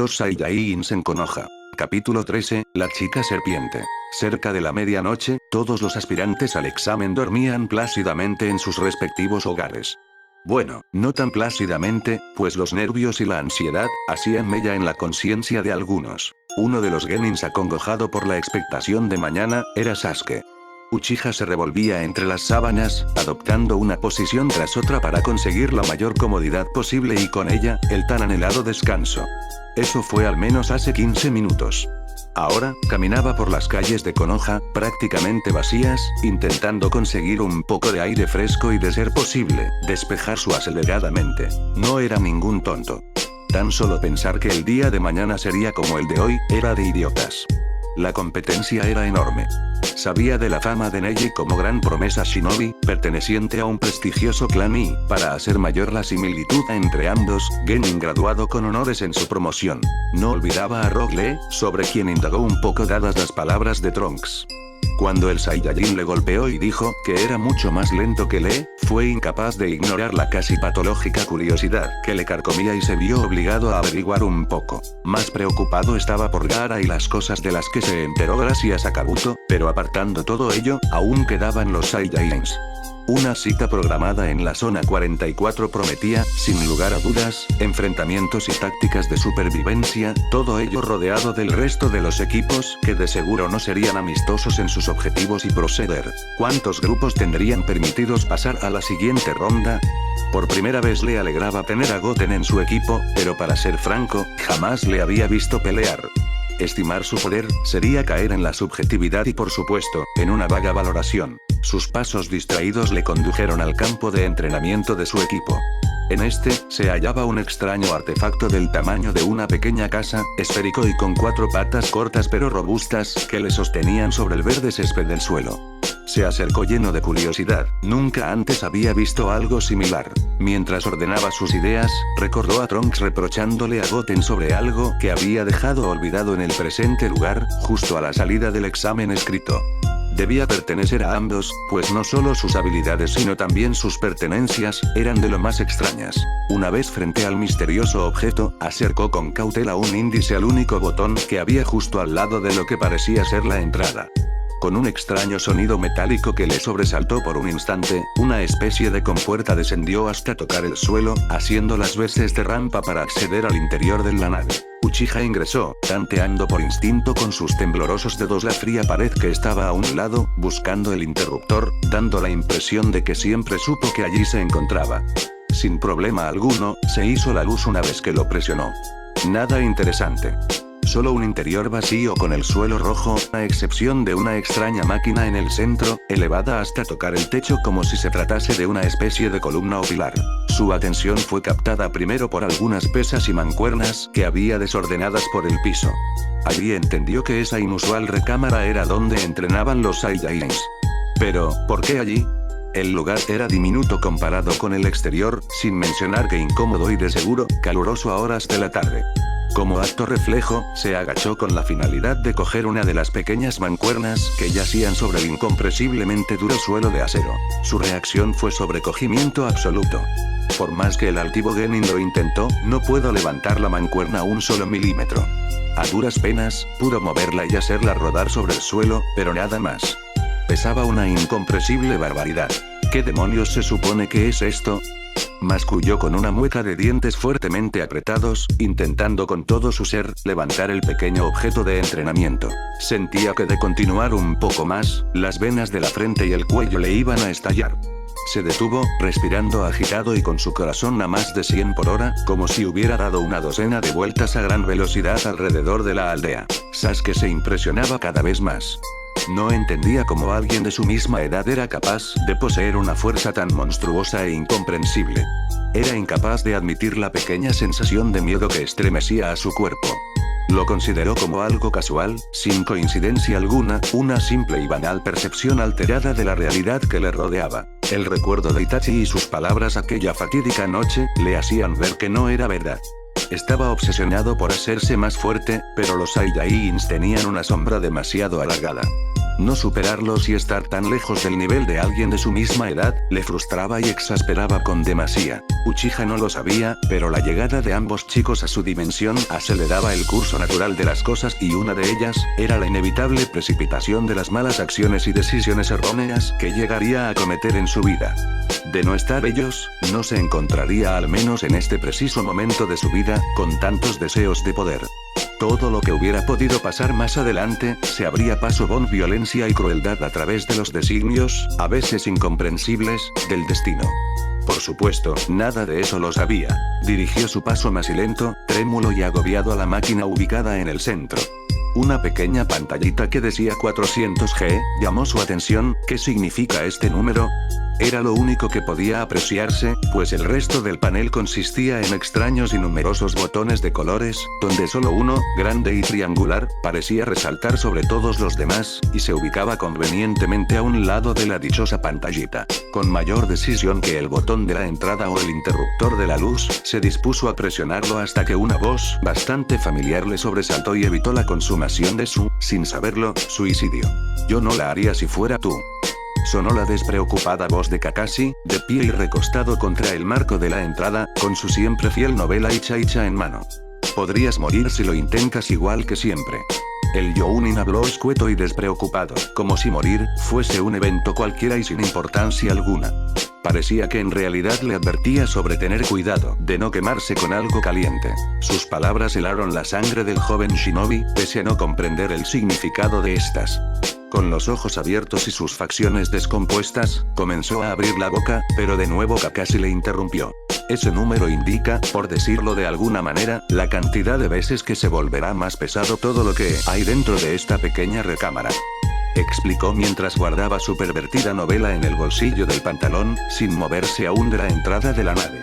2 Saiyajins en Konoha. Capítulo 13, la chica serpiente. Cerca de la medianoche, todos los aspirantes al examen dormían plácidamente en sus respectivos hogares. Bueno, no tan plácidamente, pues los nervios y la ansiedad hacían mella en la conciencia de algunos. Uno de los genins acongojado por la expectación de mañana, era Sasuke. Uchiha se revolvía entre las sábanas, adoptando una posición tras otra para conseguir la mayor comodidad posible y con ella, el tan anhelado descanso. Eso fue al menos hace 15 minutos. Ahora, caminaba por las calles de Konoha, prácticamente vacías, intentando conseguir un poco de aire fresco y de ser posible, despejar su acelerada mente. No era ningún tonto. Tan solo pensar que el día de mañana sería como el de hoy, era de idiotas. La competencia era enorme. Sabía de la fama de Neji como gran promesa shinobi, perteneciente a un prestigioso clan y, para hacer mayor la similitud entre ambos, genin graduado con honores en su promoción. No olvidaba a Rock Lee, sobre quien indagó un poco dadas las palabras de Trunks. Cuando el Saiyajin le golpeó y dijo que era mucho más lento que Lee, fue incapaz de ignorar la casi patológica curiosidad que le carcomía y se vio obligado a averiguar un poco. Más preocupado estaba por Gaara y las cosas de las que se enteró gracias a Kabuto, pero apartando todo ello, aún quedaban los Saiyajins. Una cita programada en la zona 44 prometía, sin lugar a dudas, enfrentamientos y tácticas de supervivencia, todo ello rodeado del resto de los equipos, que de seguro no serían amistosos en sus objetivos y proceder. ¿Cuántos grupos tendrían permitidos pasar a la siguiente ronda? Por primera vez le alegraba tener a Goten en su equipo, pero para ser franco, jamás le había visto pelear. Estimar su poder, sería caer en la subjetividad y por supuesto, en una vaga valoración. Sus pasos distraídos le condujeron al campo de entrenamiento de su equipo. En este, se hallaba un extraño artefacto del tamaño de una pequeña casa, esférico y con 4 patas cortas pero robustas, que le sostenían sobre el verde césped del suelo. Se acercó lleno de curiosidad, nunca antes había visto algo similar. Mientras ordenaba sus ideas, recordó a Trunks reprochándole a Goten sobre algo que había dejado olvidado en el presente lugar, justo a la salida del examen escrito. Debía pertenecer a ambos, pues no solo sus habilidades sino también sus pertenencias, eran de lo más extrañas. Una vez frente al misterioso objeto, acercó con cautela un índice al único botón que había justo al lado de lo que parecía ser la entrada. Con un extraño sonido metálico que le sobresaltó por un instante, una especie de compuerta descendió hasta tocar el suelo, haciendo las veces de rampa para acceder al interior de la nave. Uchiha ingresó, tanteando por instinto con sus temblorosos dedos la fría pared que estaba a un lado, buscando el interruptor, dando la impresión de que siempre supo que allí se encontraba. Sin problema alguno, se hizo la luz una vez que lo presionó. Nada interesante. Solo un interior vacío con el suelo rojo, a excepción de una extraña máquina en el centro, elevada hasta tocar el techo como si se tratase de una especie de columna o pilar. Su atención fue captada primero por algunas pesas y mancuernas que había desordenadas por el piso. Allí entendió que esa inusual recámara era donde entrenaban los Saiyajins. Pero, ¿por qué allí? El lugar era diminuto comparado con el exterior, sin mencionar que incómodo y de seguro, caluroso a horas de la tarde. Como acto reflejo, se agachó con la finalidad de coger una de las pequeñas mancuernas que yacían sobre el incompresiblemente duro suelo de acero. Su reacción fue sobrecogimiento absoluto. Por más que el altivo genin lo intentó, no pudo levantar la mancuerna un solo milímetro. A duras penas, pudo moverla y hacerla rodar sobre el suelo, pero nada más. Pesaba una incomprensible barbaridad. ¿Qué demonios se supone que es esto? Masculló con una mueca de dientes fuertemente apretados, intentando con todo su ser, levantar el pequeño objeto de entrenamiento. Sentía que de continuar un poco más, las venas de la frente y el cuello le iban a estallar. Se detuvo, respirando agitado y con su corazón a más de 100 por hora, como si hubiera dado una docena de vueltas a gran velocidad alrededor de la aldea. Sasuke se impresionaba cada vez más. No entendía cómo alguien de su misma edad era capaz de poseer una fuerza tan monstruosa e incomprensible. Era incapaz de admitir la pequeña sensación de miedo que estremecía a su cuerpo. Lo consideró como algo casual, sin coincidencia alguna, una simple y banal percepción alterada de la realidad que le rodeaba. El recuerdo de Itachi y sus palabras aquella fatídica noche, le hacían ver que no era verdad. Estaba obsesionado por hacerse más fuerte, pero los Saiyajins tenían una sombra demasiado alargada. No superarlos y estar tan lejos del nivel de alguien de su misma edad, le frustraba y exasperaba con demasía. Uchiha no lo sabía, pero la llegada de ambos chicos a su dimensión aceleraba el curso natural de las cosas y una de ellas, era la inevitable precipitación de las malas acciones y decisiones erróneas que llegaría a cometer en su vida. De no estar ellos, no se encontraría al menos en este preciso momento de su vida, con tantos deseos de poder. Todo lo que hubiera podido pasar más adelante, se abría paso con violencia y crueldad a través de los designios, a veces incomprensibles, del destino. Por supuesto, nada de eso lo sabía. Dirigió su paso más lento, trémulo y agobiado a la máquina ubicada en el centro. Una pequeña pantallita que decía 400G, llamó su atención. ¿Qué significa este número? Era lo único que podía apreciarse, pues el resto del panel consistía en extraños y numerosos botones de colores, donde solo uno, grande y triangular, parecía resaltar sobre todos los demás, y se ubicaba convenientemente a un lado de la dichosa pantallita. Con mayor decisión que el botón de la entrada o el interruptor de la luz, se dispuso a presionarlo hasta que una voz, bastante familiar, le sobresaltó y evitó la consumación de su, sin saberlo, suicidio. Yo no la haría si fuera tú. Sonó la despreocupada voz de Kakashi, de pie y recostado contra el marco de la entrada, con su siempre fiel novela Icha en mano. Podrías morir si lo intentas igual que siempre. El Jounin habló escueto y despreocupado, como si morir fuese un evento cualquiera y sin importancia alguna. Parecía que en realidad le advertía sobre tener cuidado de no quemarse con algo caliente. Sus palabras helaron la sangre del joven shinobi, pese a no comprender el significado de estas. Con los ojos abiertos y sus facciones descompuestas, comenzó a abrir la boca, pero de nuevo Kakashi le interrumpió. Ese número indica, por decirlo de alguna manera, la cantidad de veces que se volverá más pesado todo lo que hay dentro de esta pequeña recámara. Explicó mientras guardaba su pervertida novela en el bolsillo del pantalón, sin moverse aún de la entrada de la nave.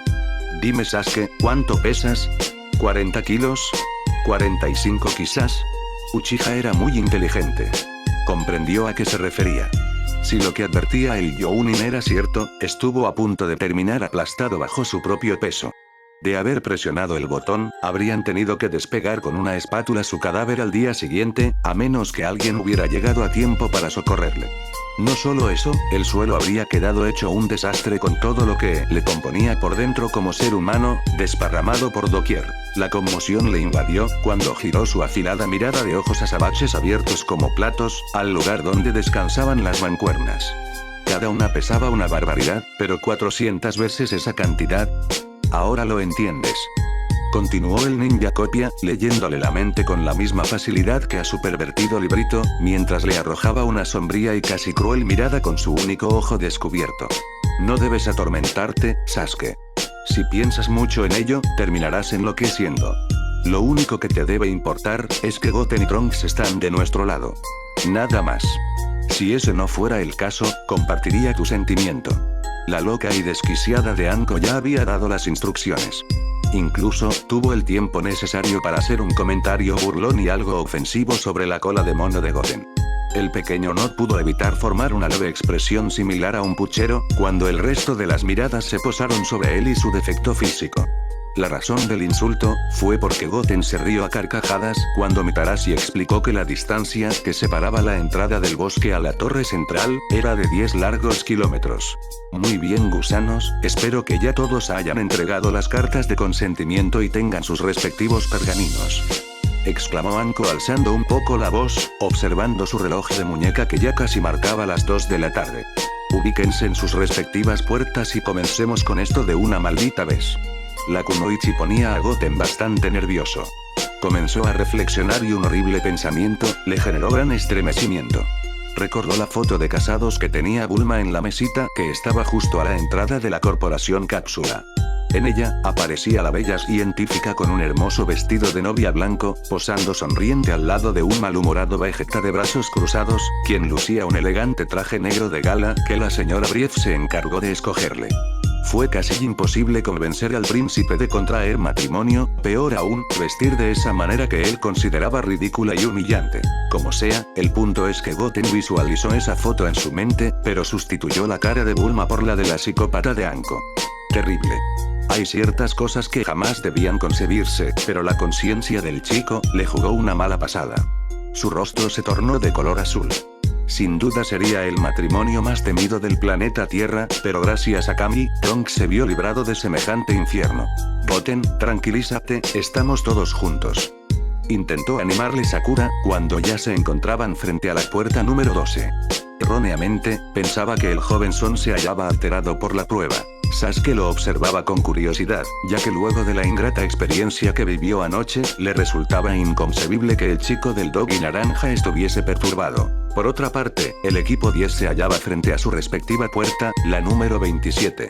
Dime Sasuke, ¿cuánto pesas? ¿40 kilos? ¿45 quizás? Uchiha era muy inteligente. Comprendió a qué se refería. Si lo que advertía el Jounin era cierto, estuvo a punto de terminar aplastado bajo su propio peso. De haber presionado el botón, habrían tenido que despegar con una espátula su cadáver al día siguiente, a menos que alguien hubiera llegado a tiempo para socorrerle. No solo eso, el suelo habría quedado hecho un desastre con todo lo que le componía por dentro como ser humano, desparramado por doquier. La conmoción le invadió, cuando giró su afilada mirada de ojos azabaches abiertos como platos, al lugar donde descansaban las mancuernas. Cada una pesaba una barbaridad, pero 400 veces esa cantidad. Ahora lo entiendes. Continuó el ninja copia, leyéndole la mente con la misma facilidad que a su pervertido librito, mientras le arrojaba una sombría y casi cruel mirada con su único ojo descubierto. No debes atormentarte, Sasuke. Si piensas mucho en ello, terminarás enloqueciendo. Lo único que te debe importar, es que Goten y Trunks están de nuestro lado. Nada más. Si ese no fuera el caso, compartiría tu sentimiento. La loca y desquiciada de Anko ya había dado las instrucciones. Incluso, tuvo el tiempo necesario para hacer un comentario burlón y algo ofensivo sobre la cola de mono de Goten. El pequeño no pudo evitar formar una leve expresión similar a un puchero, cuando el resto de las miradas se posaron sobre él y su defecto físico. La razón del insulto, fue porque Goten se rió a carcajadas, cuando Mitarashi explicó que la distancia que separaba la entrada del bosque a la torre central, era de 10 largos kilómetros. Muy bien gusanos, espero que ya todos hayan entregado las cartas de consentimiento y tengan sus respectivos pergaminos. Exclamó Anko alzando un poco la voz, observando su reloj de muñeca que ya casi marcaba las 2 de la tarde. Ubíquense en sus respectivas puertas y comencemos con esto de una maldita vez. La kunoichi ponía a Goten bastante nervioso. Comenzó a reflexionar y un horrible pensamiento, le generó gran estremecimiento. Recordó la foto de casados que tenía Bulma en la mesita que estaba justo a la entrada de la corporación Cápsula. En ella, aparecía la bella científica con un hermoso vestido de novia blanco, posando sonriente al lado de un malhumorado Vegeta de brazos cruzados, quien lucía un elegante traje negro de gala que la señora Brief se encargó de escogerle. Fue casi imposible convencer al príncipe de contraer matrimonio, peor aún, vestir de esa manera que él consideraba ridícula y humillante. Como sea, el punto es que Goten visualizó esa foto en su mente, pero sustituyó la cara de Bulma por la de la psicópata de Anko. Terrible. Hay ciertas cosas que jamás debían concebirse, pero la conciencia del chico le jugó una mala pasada. Su rostro se tornó de color azul. Sin duda sería el matrimonio más temido del planeta Tierra, pero gracias a Kami, Trunks se vio librado de semejante infierno. Goten, tranquilízate, estamos todos juntos. Intentó animarle Sakura, cuando ya se encontraban frente a la puerta número 12. Erróneamente, pensaba que el joven Son se hallaba alterado por la prueba. Sasuke lo observaba con curiosidad, ya que luego de la ingrata experiencia que vivió anoche, le resultaba inconcebible que el chico del dogi naranja estuviese perturbado. Por otra parte, el equipo 10 se hallaba frente a su respectiva puerta, la número 27.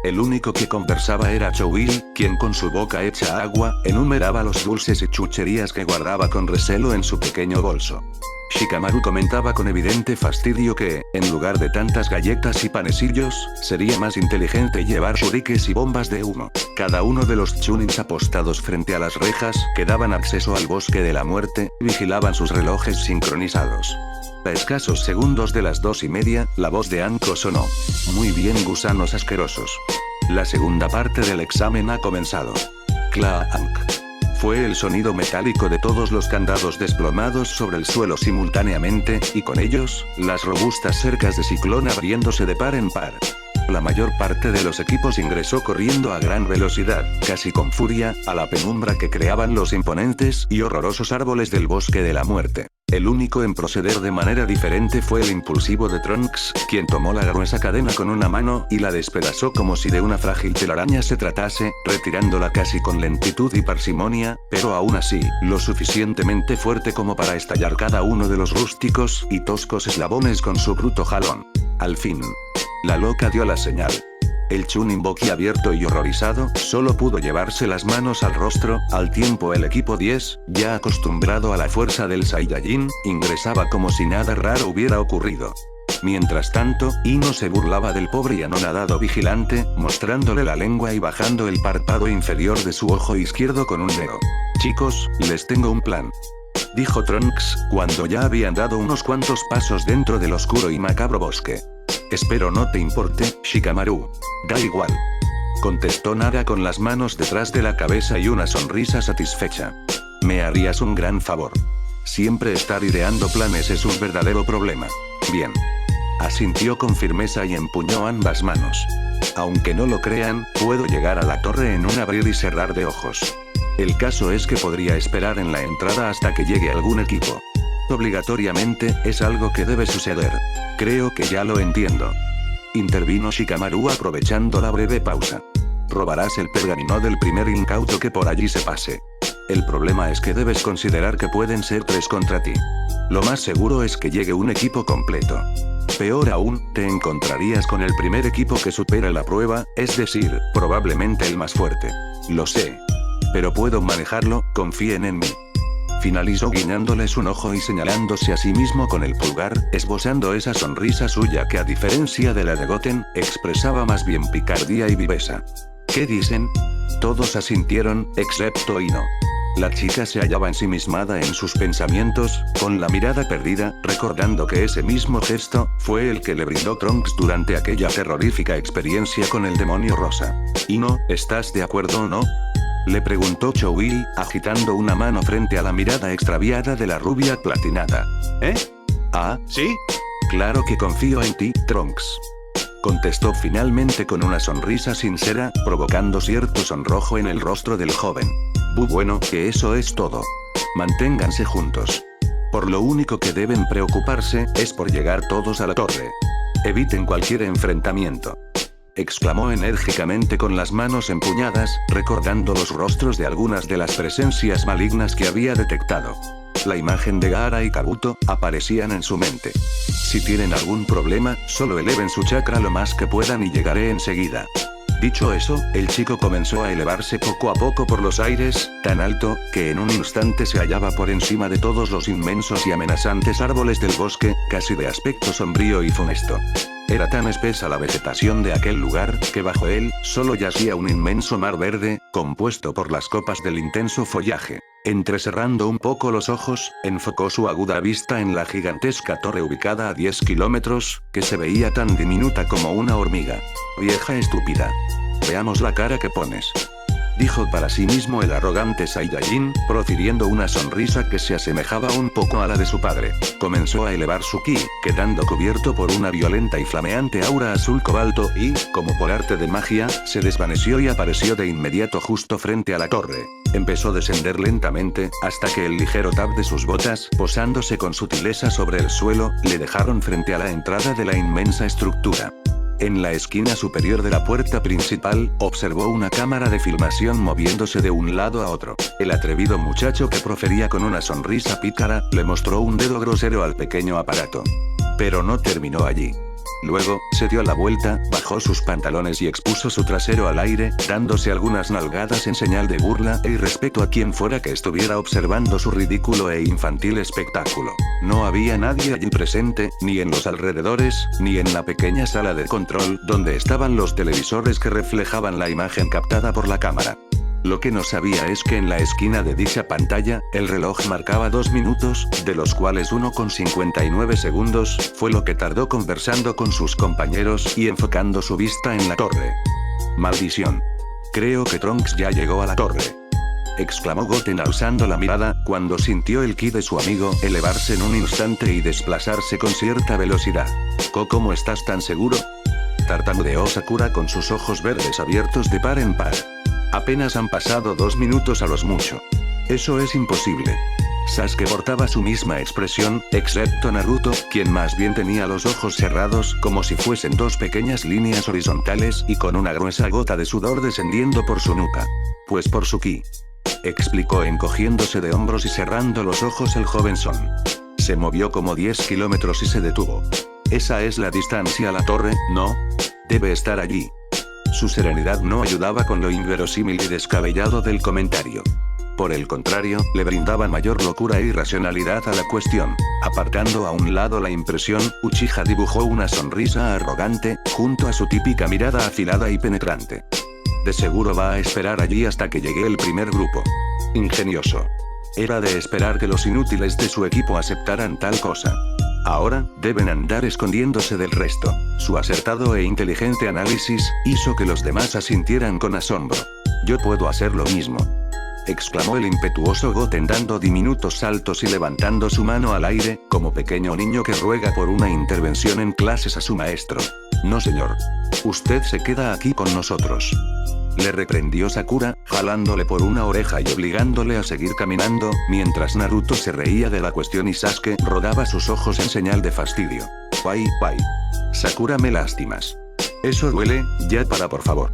El único que conversaba era Chouil, quien con su boca hecha agua, enumeraba los dulces y chucherías que guardaba con recelo en su pequeño bolso. Shikamaru comentaba con evidente fastidio que, en lugar de tantas galletas y panecillos, sería más inteligente llevar shurikes y bombas de humo. Cada uno de los chunins apostados frente a las rejas, que daban acceso al bosque de la muerte, vigilaban sus relojes sincronizados. A escasos segundos de las 2:30, la voz de Anko sonó. Muy bien, gusanos asquerosos. La segunda parte del examen ha comenzado. Clank. Fue el sonido metálico de todos los candados desplomados sobre el suelo simultáneamente, y con ellos, las robustas cercas de ciclón abriéndose de par en par. La mayor parte de los equipos ingresó corriendo a gran velocidad, casi con furia, a la penumbra que creaban los imponentes y horrorosos árboles del bosque de la muerte. El único en proceder de manera diferente fue el impulsivo de Trunks, quien tomó la gruesa cadena con una mano y la despedazó como si de una frágil telaraña se tratase, retirándola casi con lentitud y parsimonia, pero aún así, lo suficientemente fuerte como para estallar cada uno de los rústicos y toscos eslabones con su bruto jalón. Al fin, la loca dio la señal. El chunin boquiabierto y horrorizado, solo pudo llevarse las manos al rostro, al tiempo el equipo 10, ya acostumbrado a la fuerza del Saiyajin, ingresaba como si nada raro hubiera ocurrido. Mientras tanto, Ino se burlaba del pobre y anonadado vigilante, mostrándole la lengua y bajando el párpado inferior de su ojo izquierdo con un dedo. Chicos, les tengo un plan, dijo Trunks, cuando ya habían dado unos cuantos pasos dentro del oscuro y macabro bosque. Espero no te importe, Shikamaru. Da igual, contestó Naga con las manos detrás de la cabeza y una sonrisa satisfecha. Me harías un gran favor. Siempre estar ideando planes es un verdadero problema. Bien. Asintió con firmeza y empuñó ambas manos. Aunque no lo crean, puedo llegar a la torre en un abrir y cerrar de ojos. El caso es que podría esperar en la entrada hasta que llegue algún equipo. Obligatoriamente, es algo que debe suceder. Creo que ya lo entiendo. Intervino Shikamaru aprovechando la breve pausa. Robarás el pergamino del primer incauto que por allí se pase. El problema es que debes considerar que pueden ser 3 contra ti. Lo más seguro es que llegue un equipo completo. Peor aún, te encontrarías con el primer equipo que supera la prueba, es decir, probablemente el más fuerte. Lo sé. Pero puedo manejarlo, confíen en mí. Finalizó guiñándoles un ojo y señalándose a sí mismo con el pulgar, esbozando esa sonrisa suya que a diferencia de la de Goten, expresaba más bien picardía y viveza. ¿Qué dicen? Todos asintieron, excepto Ino. La chica se hallaba ensimismada en sus pensamientos, con la mirada perdida, recordando que ese mismo gesto, fue el que le brindó Trunks durante aquella terrorífica experiencia con el demonio rosa. Ino, ¿estás de acuerdo o no? Le preguntó Chouil, agitando una mano frente a la mirada extraviada de la rubia platinada. ¿Eh? ¿Ah? ¿Sí? Claro que confío en ti, Trunks. Contestó finalmente con una sonrisa sincera, provocando cierto sonrojo en el rostro del joven. Bueno, que eso es todo. Manténganse juntos. Por lo único que deben preocuparse, es por llegar todos a la torre. Eviten cualquier enfrentamiento. Exclamó enérgicamente con las manos empuñadas, recordando los rostros de algunas de las presencias malignas que había detectado. La imagen de Gaara y Kabuto aparecían en su mente. Si tienen algún problema, solo eleven su chakra lo más que puedan y llegaré enseguida. Dicho eso, el chico comenzó a elevarse poco a poco por los aires, tan alto, que en un instante se hallaba por encima de todos los inmensos y amenazantes árboles del bosque, casi de aspecto sombrío y funesto. Era tan espesa la vegetación de aquel lugar, que bajo él, solo yacía un inmenso mar verde, compuesto por las copas del intenso follaje. Entrecerrando un poco los ojos, enfocó su aguda vista en la gigantesca torre ubicada a 10 kilómetros, que se veía tan diminuta como una hormiga. Vieja estúpida. Veamos la cara que pones. dijo para sí mismo el arrogante Saiyajin, profiriendo una sonrisa que se asemejaba un poco a la de su padre. Comenzó a elevar su ki, quedando cubierto por una violenta y flameante aura azul cobalto y, como por arte de magia, se desvaneció y apareció de inmediato justo frente a la torre. Empezó a descender lentamente, hasta que el ligero tap de sus botas, posándose con sutileza sobre el suelo, le dejaron frente a la entrada de la inmensa estructura. En la esquina superior de la puerta principal, observó una cámara de filmación moviéndose de un lado a otro. El atrevido muchacho que profería con una sonrisa pícara, le mostró un dedo grosero al pequeño aparato. Pero no terminó allí. Luego, se dio la vuelta, bajó sus pantalones y expuso su trasero al aire, dándose algunas nalgadas en señal de burla e irrespeto a quien fuera que estuviera observando su ridículo e infantil espectáculo. No había nadie allí presente, ni en los alrededores, ni en la pequeña sala de control, donde estaban los televisores que reflejaban la imagen captada por la cámara. Lo que no sabía es que en la esquina de dicha pantalla, el reloj marcaba 2 minutos, de los cuales 1,59 segundos, fue lo que tardó conversando con sus compañeros y enfocando su vista en la torre. Maldición. Creo que Trunks ya llegó a la torre. Exclamó Goten alzando la mirada, cuando sintió el ki de su amigo elevarse en un instante y desplazarse con cierta velocidad. ¿Cómo estás tan seguro? Tartamudeó Sakura con sus ojos verdes abiertos de par en par. Apenas han pasado 2 minutos a los mucho. Eso es imposible. Sasuke portaba su misma expresión, excepto Naruto, quien más bien tenía los ojos cerrados como si fuesen 2 pequeñas líneas horizontales y con una gruesa gota de sudor descendiendo por su nuca. Pues por su ki. Explicó encogiéndose de hombros y cerrando los ojos el joven Son. Se movió como 10 kilómetros y se detuvo. Esa es la distancia a la torre, ¿no? Debe estar allí. Su serenidad no ayudaba con lo inverosímil y descabellado del comentario. Por el contrario, le brindaba mayor locura e irracionalidad a la cuestión. Apartando a un lado la impresión, Uchiha dibujó una sonrisa arrogante, junto a su típica mirada afilada y penetrante. De seguro va a esperar allí hasta que llegue el primer grupo. Ingenioso. Era de esperar que los inútiles de su equipo aceptaran tal cosa. Ahora, deben andar escondiéndose del resto. Su acertado e inteligente análisis, hizo que los demás asintieran con asombro. Yo puedo hacer lo mismo. Exclamó el impetuoso Goten dando diminutos saltos y levantando su mano al aire, como pequeño niño que ruega por una intervención en clases a su maestro. No señor. Usted se queda aquí con nosotros. Le reprendió Sakura, jalándole por una oreja y obligándole a seguir caminando, mientras Naruto se reía de la cuestión y Sasuke rodaba sus ojos en señal de fastidio. Guay. Sakura, me lastimas. Eso duele, ya para por favor.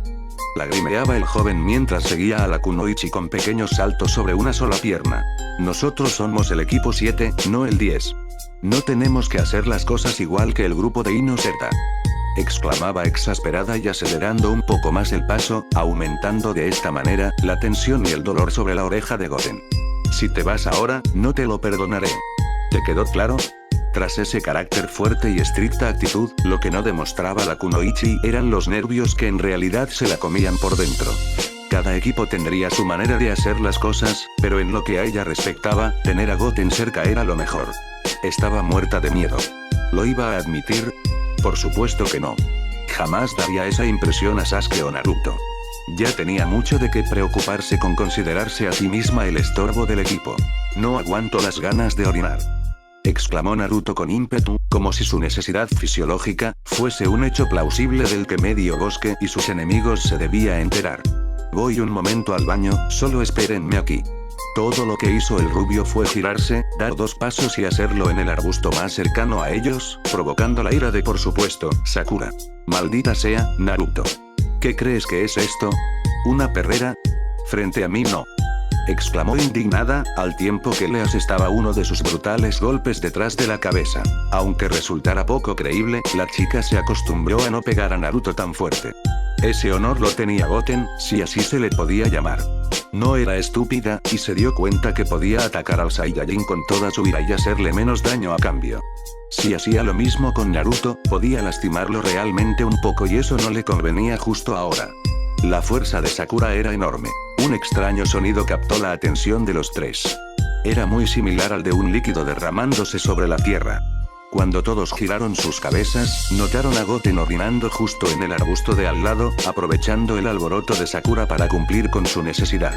Lagrimeaba el joven mientras seguía a la Kunoichi con pequeños saltos sobre una sola pierna. Nosotros somos el equipo 7, no el 10. No tenemos que hacer las cosas igual que el grupo de Ino Z. Exclamaba exasperada y acelerando un poco más el paso, aumentando de esta manera la tensión y el dolor sobre la oreja de Goten. Si te vas ahora, no te lo perdonaré. ¿Te quedó claro? Tras ese carácter fuerte y estricta actitud, lo que no demostraba la Kunoichi eran los nervios que en realidad se la comían por dentro. Cada equipo tendría su manera de hacer las cosas, pero en lo que a ella respectaba, tener a Goten cerca era lo mejor. Estaba muerta de miedo. ¿Lo iba a admitir? Por supuesto que no. Jamás daría esa impresión a Sasuke o Naruto. Ya tenía mucho de qué preocuparse con considerarse a sí misma el estorbo del equipo. No aguanto las ganas de orinar. Exclamó Naruto con ímpetu, como si su necesidad fisiológica fuese un hecho plausible del que medio bosque y sus enemigos se debía enterar. Voy un momento al baño, solo espérenme aquí. Todo lo que hizo el rubio fue girarse, dar 2 pasos y hacerlo en el arbusto más cercano a ellos, provocando la ira de por supuesto, Sakura. Maldita sea, Naruto. ¿Qué crees que es esto? ¿Una perrera? Frente a mí no. Exclamó indignada, al tiempo que le asestaba uno de sus brutales golpes detrás de la cabeza. Aunque resultara poco creíble, la chica se acostumbró a no pegar a Naruto tan fuerte. Ese honor lo tenía Goten, si así se le podía llamar. No era estúpida, y se dio cuenta que podía atacar al Saiyajin con toda su ira y hacerle menos daño a cambio. Si hacía lo mismo con Naruto, podía lastimarlo realmente un poco y eso no le convenía justo ahora. La fuerza de Sakura era enorme. Un extraño sonido captó la atención de los tres. Era muy similar al de un líquido derramándose sobre la tierra. Cuando todos giraron sus cabezas, notaron a Goten orinando justo en el arbusto de al lado, aprovechando el alboroto de Sakura para cumplir con su necesidad.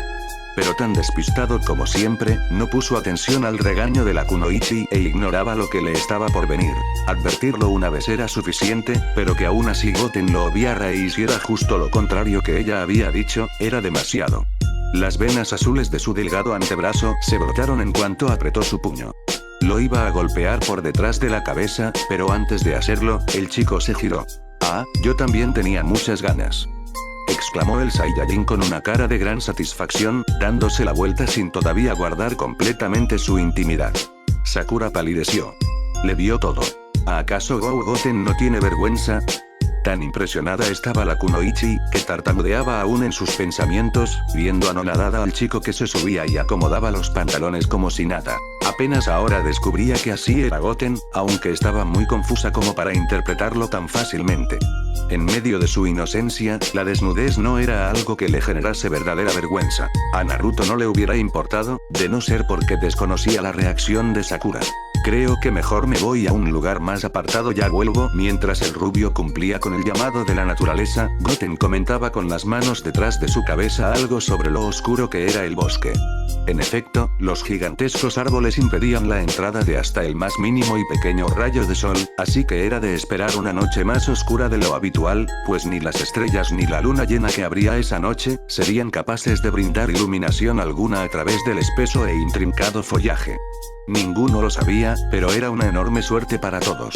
Pero tan despistado como siempre, no puso atención al regaño de la kunoichi e ignoraba lo que le estaba por venir. Advertirlo una vez era suficiente, pero que aún así Goten lo obviara e hiciera justo lo contrario que ella había dicho, era demasiado. Las venas azules de su delgado antebrazo se brotaron en cuanto apretó su puño. Lo iba a golpear por detrás de la cabeza, pero antes de hacerlo, el chico se giró. Ah, yo también tenía muchas ganas. Exclamó el Saiyajin con una cara de gran satisfacción, dándose la vuelta sin todavía guardar completamente su intimidad. Sakura palideció. Le vio todo. ¿Acaso Goten no tiene vergüenza? Tan impresionada estaba la kunoichi, que tartamudeaba aún en sus pensamientos, viendo anonadada al chico que se subía y acomodaba los pantalones como si nada. Apenas ahora descubría que así era Goten, aunque estaba muy confusa como para interpretarlo tan fácilmente. En medio de su inocencia, la desnudez no era algo que le generase verdadera vergüenza. A Naruto no le hubiera importado, de no ser porque desconocía la reacción de Sakura. Creo que mejor me voy a un lugar más apartado, ya vuelvo. Mientras el rubio cumplía con el llamado de la naturaleza, Goten comentaba con las manos detrás de su cabeza algo sobre lo oscuro que era el bosque. En efecto, los gigantescos árboles impedían la entrada de hasta el más mínimo y pequeño rayo de sol, así que era de esperar una noche más oscura de lo habitual, pues ni las estrellas ni la luna llena que habría esa noche, serían capaces de brindar iluminación alguna a través del espeso e intrincado follaje. Ninguno lo sabía, pero era una enorme suerte para todos.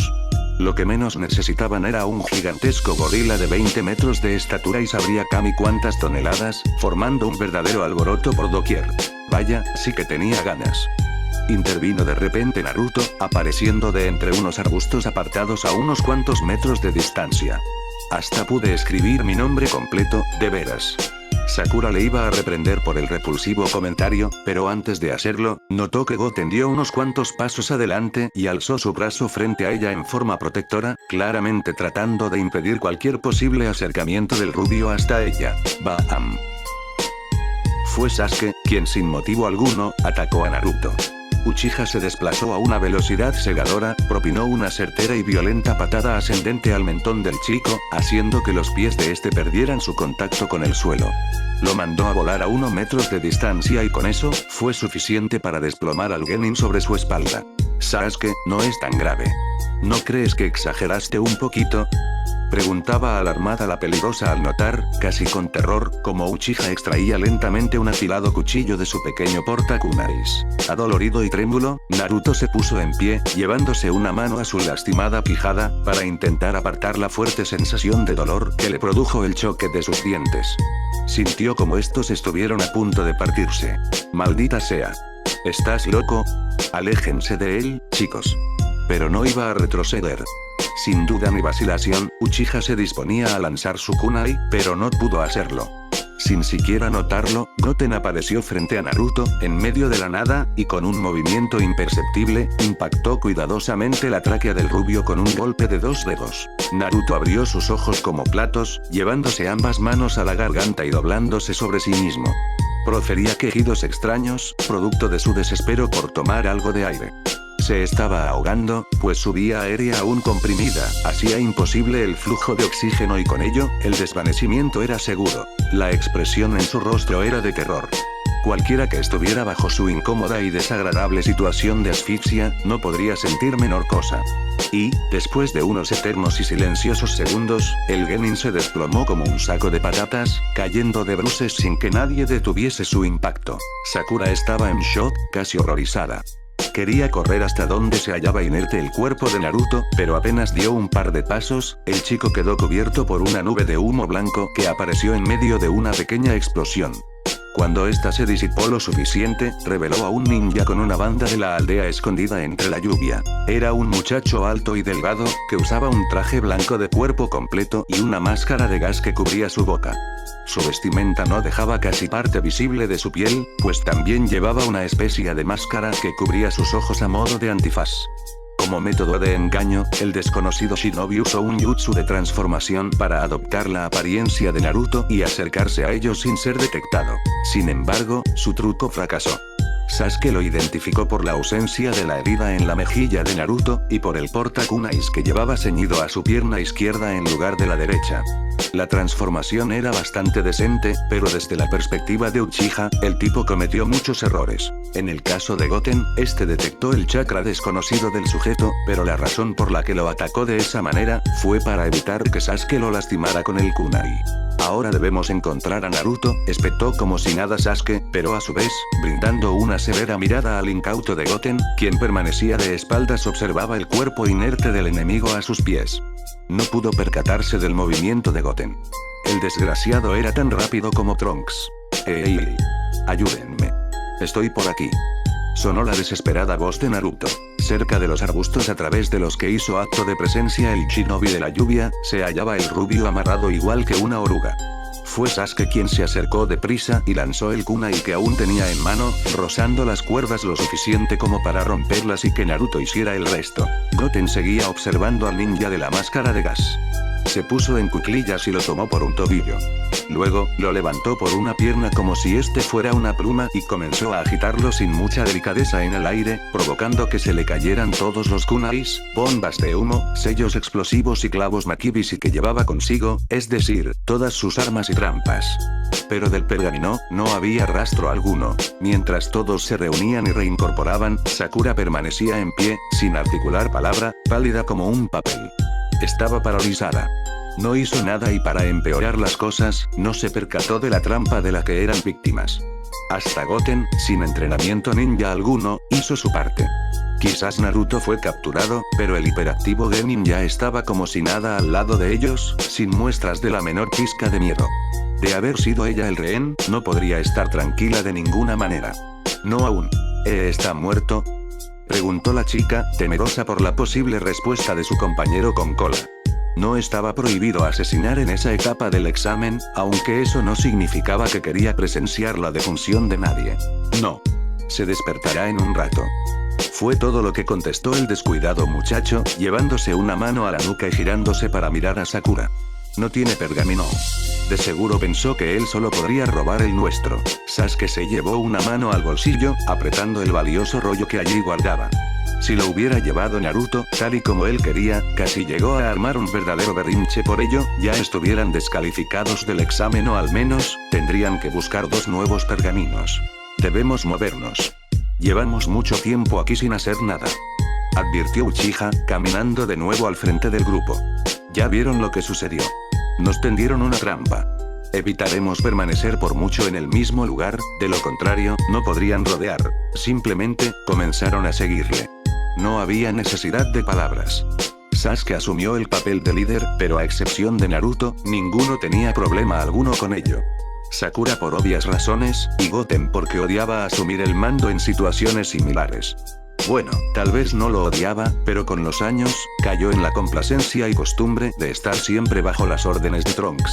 Lo que menos necesitaban era un gigantesco gorila de 20 metros de estatura y sabría Kami cuántas toneladas, formando un verdadero alboroto por doquier. Vaya, sí que tenía ganas. Intervino de repente Naruto, apareciendo de entre unos arbustos apartados a unos cuantos metros de distancia. Hasta pude escribir mi nombre completo, de veras. Sakura le iba a reprender por el repulsivo comentario, pero antes de hacerlo, notó que Goten dio unos cuantos pasos adelante y alzó su brazo frente a ella en forma protectora, claramente tratando de impedir cualquier posible acercamiento del rubio hasta ella. ¡Bam! Fue Sasuke, quien sin motivo alguno, atacó a Naruto. Uchiha se desplazó a una velocidad cegadora, propinó una certera y violenta patada ascendente al mentón del chico, haciendo que los pies de este perdieran su contacto con el suelo. Lo mandó a volar a 1 metro de distancia y con eso, fue suficiente para desplomar al genin sobre su espalda. Sasuke, no es tan grave. ¿No crees que exageraste un poquito? Preguntaba alarmada la peligrosa al notar, casi con terror, como Uchiha extraía lentamente un afilado cuchillo de su pequeño portakunais. Adolorido y trémulo, Naruto se puso en pie, llevándose una mano a su lastimada quijada, para intentar apartar la fuerte sensación de dolor que le produjo el choque de sus dientes. Sintió como estos estuvieron a punto de partirse. Maldita sea. ¿Estás loco? Aléjense de él, chicos. Pero no iba a retroceder. Sin duda ni vacilación, Uchiha se disponía a lanzar su kunai, pero no pudo hacerlo. Sin siquiera notarlo, Goten apareció frente a Naruto, en medio de la nada, y con un movimiento imperceptible, impactó cuidadosamente la tráquea del rubio con un golpe de 2 dedos. Naruto abrió sus ojos como platos, llevándose ambas manos a la garganta y doblándose sobre sí mismo. Profería quejidos extraños, producto de su desespero por tomar algo de aire. Se estaba ahogando, pues su vía aérea aún comprimida, hacía imposible el flujo de oxígeno y con ello, el desvanecimiento era seguro. La expresión en su rostro era de terror. Cualquiera que estuviera bajo su incómoda y desagradable situación de asfixia, no podría sentir menor cosa. Y, después de unos eternos y silenciosos segundos, el genin se desplomó como un saco de patatas, cayendo de bruces sin que nadie detuviese su impacto. Sakura estaba en shock, casi horrorizada. Quería correr hasta donde se hallaba inerte el cuerpo de Naruto, pero apenas dio un par de pasos, el chico quedó cubierto por una nube de humo blanco que apareció en medio de una pequeña explosión. Cuando ésta se disipó lo suficiente, reveló a un ninja con una banda de la aldea escondida entre la lluvia. Era un muchacho alto y delgado, que usaba un traje blanco de cuerpo completo y una máscara de gas que cubría su boca. Su vestimenta no dejaba casi parte visible de su piel, pues también llevaba una especie de máscara que cubría sus ojos a modo de antifaz. Como método de engaño, el desconocido shinobi usó un jutsu de transformación para adoptar la apariencia de Naruto y acercarse a ellos sin ser detectado. Sin embargo, su truco fracasó. Sasuke lo identificó por la ausencia de la herida en la mejilla de Naruto, y por el porta-kunais que llevaba ceñido a su pierna izquierda en lugar de la derecha. La transformación era bastante decente, pero desde la perspectiva de Uchiha, el tipo cometió muchos errores. En el caso de Goten, este detectó el chakra desconocido del sujeto, pero la razón por la que lo atacó de esa manera, fue para evitar que Sasuke lo lastimara con el kunai. Ahora debemos encontrar a Naruto, espetó como si nada Sasuke, pero a su vez, brindando una severa mirada al incauto de Goten, quien permanecía de espaldas observaba el cuerpo inerte del enemigo a sus pies. No pudo percatarse del movimiento de Goten. El desgraciado era tan rápido como Trunks. ¡Ey! ¡Ayúdenme! Estoy por aquí. Sonó la desesperada voz de Naruto. Cerca de los arbustos a través de los que hizo acto de presencia el shinobi de la lluvia, se hallaba el rubio amarrado igual que una oruga. Fue Sasuke quien se acercó deprisa y lanzó el kunai que aún tenía en mano, rozando las cuerdas lo suficiente como para romperlas y que Naruto hiciera el resto. Goten seguía observando al ninja de la máscara de gas. Se puso en cuclillas y lo tomó por un tobillo. Luego, lo levantó por una pierna como si este fuera una pluma y comenzó a agitarlo sin mucha delicadeza en el aire, provocando que se le cayeran todos los kunais, bombas de humo, sellos explosivos y clavos makibishi que llevaba consigo, es decir, todas sus armas y trampas. Pero del pergamino, no había rastro alguno. Mientras todos se reunían y reincorporaban, Sakura permanecía en pie, sin articular palabra, pálida como un papel. Estaba paralizada. No hizo nada y para empeorar las cosas, no se percató de la trampa de la que eran víctimas. Hasta Goten, sin entrenamiento ninja alguno, hizo su parte. Quizás Naruto fue capturado, pero el hiperactivo Genin ya estaba como si nada al lado de ellos, sin muestras de la menor pizca de miedo. De haber sido ella el rehén, no podría estar tranquila de ninguna manera. No aún. ¿Está muerto?, preguntó la chica, temerosa por la posible respuesta de su compañero con cola. No estaba prohibido asesinar en esa etapa del examen, aunque eso no significaba que quería presenciar la defunción de nadie. No. Se despertará en un rato. Fue todo lo que contestó el descuidado muchacho, llevándose una mano a la nuca y girándose para mirar a Sakura. No tiene pergamino. De seguro pensó que él solo podría robar el nuestro. Sasuke se llevó una mano al bolsillo, apretando el valioso rollo que allí guardaba. Si lo hubiera llevado Naruto, tal y como él quería, casi llegó a armar un verdadero berrinche por ello, ya estuvieran descalificados del examen o al menos, tendrían que buscar 2 nuevos pergaminos. Debemos movernos. Llevamos mucho tiempo aquí sin hacer nada, advirtió Uchiha, caminando de nuevo al frente del grupo. Ya vieron lo que sucedió. Nos tendieron una trampa. Evitaremos permanecer por mucho en el mismo lugar, de lo contrario, no podrían rodear. Simplemente, comenzaron a seguirle. No había necesidad de palabras. Sasuke asumió el papel de líder, pero a excepción de Naruto, ninguno tenía problema alguno con ello. Sakura por obvias razones, y Goten porque odiaba asumir el mando en situaciones similares. Bueno, tal vez no lo odiaba, pero con los años, cayó en la complacencia y costumbre de estar siempre bajo las órdenes de Trunks.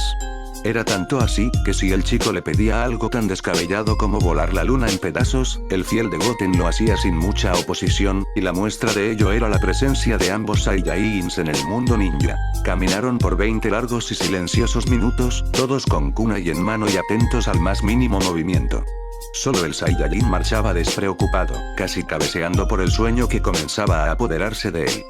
Era tanto así, que si el chico le pedía algo tan descabellado como volar la luna en pedazos, el fiel de Goten lo hacía sin mucha oposición, y la muestra de ello era la presencia de ambos Saiyajins en el mundo ninja. Caminaron por 20 largos y silenciosos minutos, todos con kunai en mano y atentos al más mínimo movimiento. Solo el Saiyajin marchaba despreocupado, casi cabeceando por el sueño que comenzaba a apoderarse de él.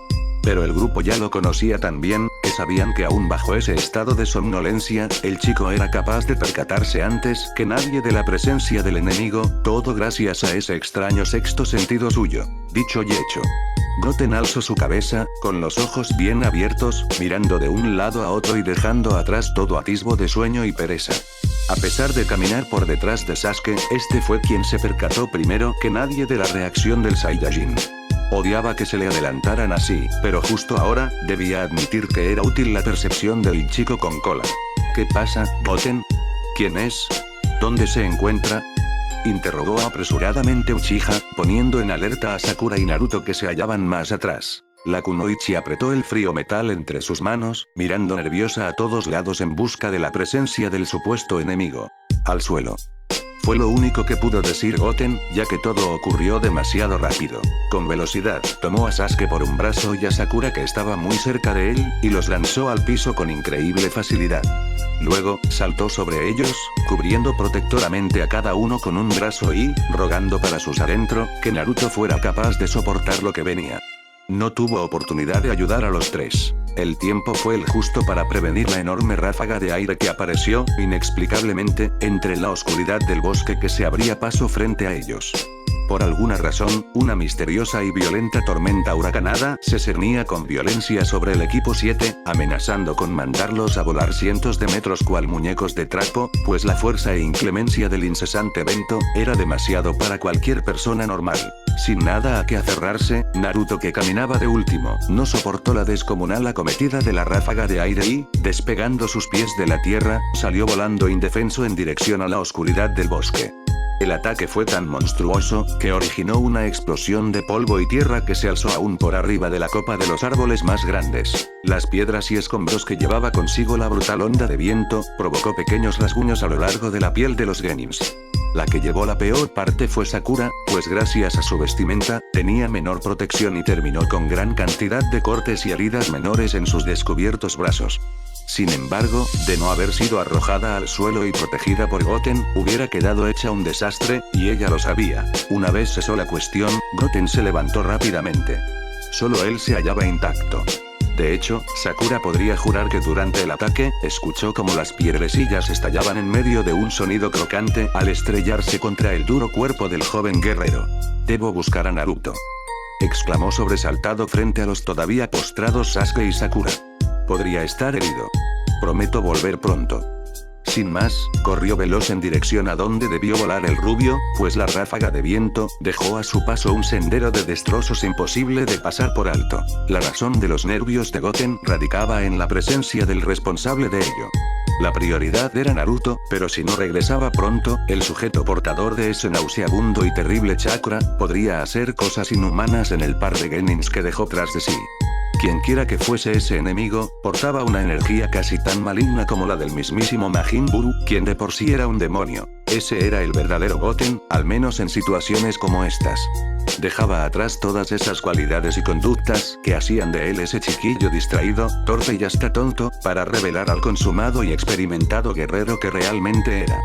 Pero el grupo ya lo conocía tan bien, que sabían que aún bajo ese estado de somnolencia, el chico era capaz de percatarse antes que nadie de la presencia del enemigo, todo gracias a ese extraño sexto sentido suyo. Dicho y hecho. Goten alzó su cabeza, con los ojos bien abiertos, mirando de un lado a otro y dejando atrás todo atisbo de sueño y pereza. A pesar de caminar por detrás de Sasuke, este fue quien se percató primero que nadie de la reacción del Saiyajin. Odiaba que se le adelantaran así, pero justo ahora, debía admitir que era útil la percepción del chico con cola. ¿Qué pasa, Goten? ¿Quién es? ¿Dónde se encuentra?, interrogó apresuradamente Uchiha, poniendo en alerta a Sakura y Naruto que se hallaban más atrás. La kunoichi apretó el frío metal entre sus manos, mirando nerviosa a todos lados en busca de la presencia del supuesto enemigo. Al suelo. Fue lo único que pudo decir Goten, ya que todo ocurrió demasiado rápido. Con velocidad, tomó a Sasuke por un brazo y a Sakura que estaba muy cerca de él, y los lanzó al piso con increíble facilidad. Luego, saltó sobre ellos, cubriendo protectoramente a cada uno con un brazo y, rogando para sus adentro, que Naruto fuera capaz de soportar lo que venía. No tuvo oportunidad de ayudar a los tres. El tiempo fue el justo para prevenir la enorme ráfaga de aire que apareció, inexplicablemente, entre la oscuridad del bosque que se abría paso frente a ellos. Por alguna razón, una misteriosa y violenta tormenta huracanada se cernía con violencia sobre el equipo 7, amenazando con mandarlos a volar cientos de metros cual muñecos de trapo, pues la fuerza e inclemencia del incesante viento era demasiado para cualquier persona normal. Sin nada a que aferrarse, Naruto, que caminaba de último, no soportó la descomunal acometida de la ráfaga de aire y, despegando sus pies de la tierra, salió volando indefenso en dirección a la oscuridad del bosque. El ataque fue tan monstruoso, que originó una explosión de polvo y tierra que se alzó aún por arriba de la copa de los árboles más grandes. Las piedras y escombros que llevaba consigo la brutal onda de viento, provocó pequeños rasguños a lo largo de la piel de los genins. La que llevó la peor parte fue Sakura, pues gracias a su vestimenta, tenía menor protección y terminó con gran cantidad de cortes y heridas menores en sus descubiertos brazos. Sin embargo, de no haber sido arrojada al suelo y protegida por Goten, hubiera quedado hecha un desastre, y ella lo sabía. Una vez cesó la cuestión, Goten se levantó rápidamente. Solo él se hallaba intacto. De hecho, Sakura podría jurar que durante el ataque, escuchó como las piedrecillas estallaban en medio de un sonido crocante al estrellarse contra el duro cuerpo del joven guerrero. «Debo buscar a Naruto», exclamó sobresaltado frente a los todavía postrados Sasuke y Sakura. «Podría estar herido. Prometo volver pronto». Sin más, corrió veloz en dirección a donde debió volar el rubio, pues la ráfaga de viento dejó a su paso un sendero de destrozos imposible de pasar por alto. La razón de los nervios de Goten radicaba en la presencia del responsable de ello. La prioridad era Naruto, pero si no regresaba pronto, el sujeto portador de ese nauseabundo y terrible chakra, podría hacer cosas inhumanas en el par de genins que dejó tras de sí. Quienquiera que fuese ese enemigo, portaba una energía casi tan maligna como la del mismísimo Majin Buu, quien de por sí era un demonio. Ese era el verdadero Goten, al menos en situaciones como estas. Dejaba atrás todas esas cualidades y conductas que hacían de él ese chiquillo distraído, torpe y hasta tonto, para revelar al consumado y experimentado guerrero que realmente era.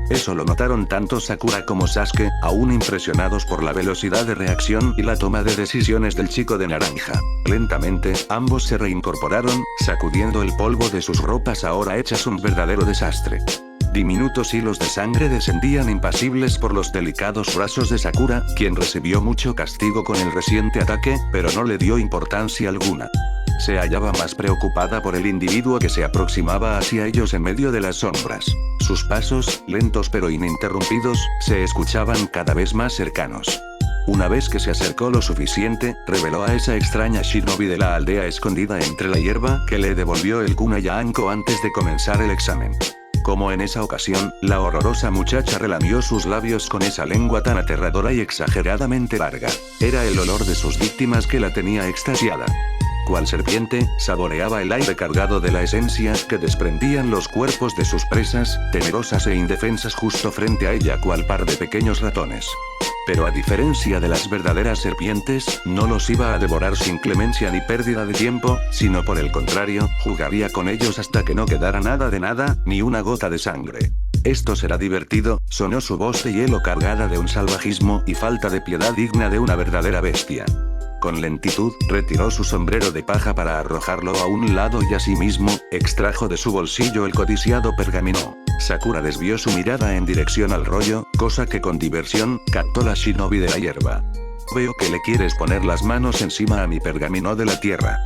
Eso lo notaron tanto Sakura como Sasuke, aún impresionados por la velocidad de reacción y la toma de decisiones del chico de naranja. Lentamente, ambos se reincorporaron, sacudiendo el polvo de sus ropas ahora hechas un verdadero desastre. Diminutos hilos de sangre descendían impasibles por los delicados brazos de Sakura, quien recibió mucho castigo con el reciente ataque, pero no le dio importancia alguna. Se hallaba más preocupada por el individuo que se aproximaba hacia ellos en medio de las sombras. Sus pasos, lentos pero ininterrumpidos, se escuchaban cada vez más cercanos. Una vez que se acercó lo suficiente, reveló a esa extraña shinobi de la aldea escondida entre la hierba que le devolvió el kunai a Anko antes de comenzar el examen. Como en esa ocasión, la horrorosa muchacha relamió sus labios con esa lengua tan aterradora y exageradamente larga. Era el olor de sus víctimas que la tenía extasiada. Cual serpiente, saboreaba el aire cargado de la esencia que desprendían los cuerpos de sus presas, temerosas e indefensas justo frente a ella cual par de pequeños ratones. Pero a diferencia de las verdaderas serpientes, no los iba a devorar sin clemencia ni pérdida de tiempo, sino por el contrario, jugaría con ellos hasta que no quedara nada de nada, ni una gota de sangre. «Esto será divertido», sonó su voz de hielo cargada de un salvajismo y falta de piedad digna de una verdadera bestia. Con lentitud, retiró su sombrero de paja para arrojarlo a un lado y asimismo, extrajo de su bolsillo el codiciado pergamino. Sakura desvió su mirada en dirección al rollo, cosa que con diversión, captó la shinobi de la hierba. «Veo que le quieres poner las manos encima a mi pergamino de la tierra.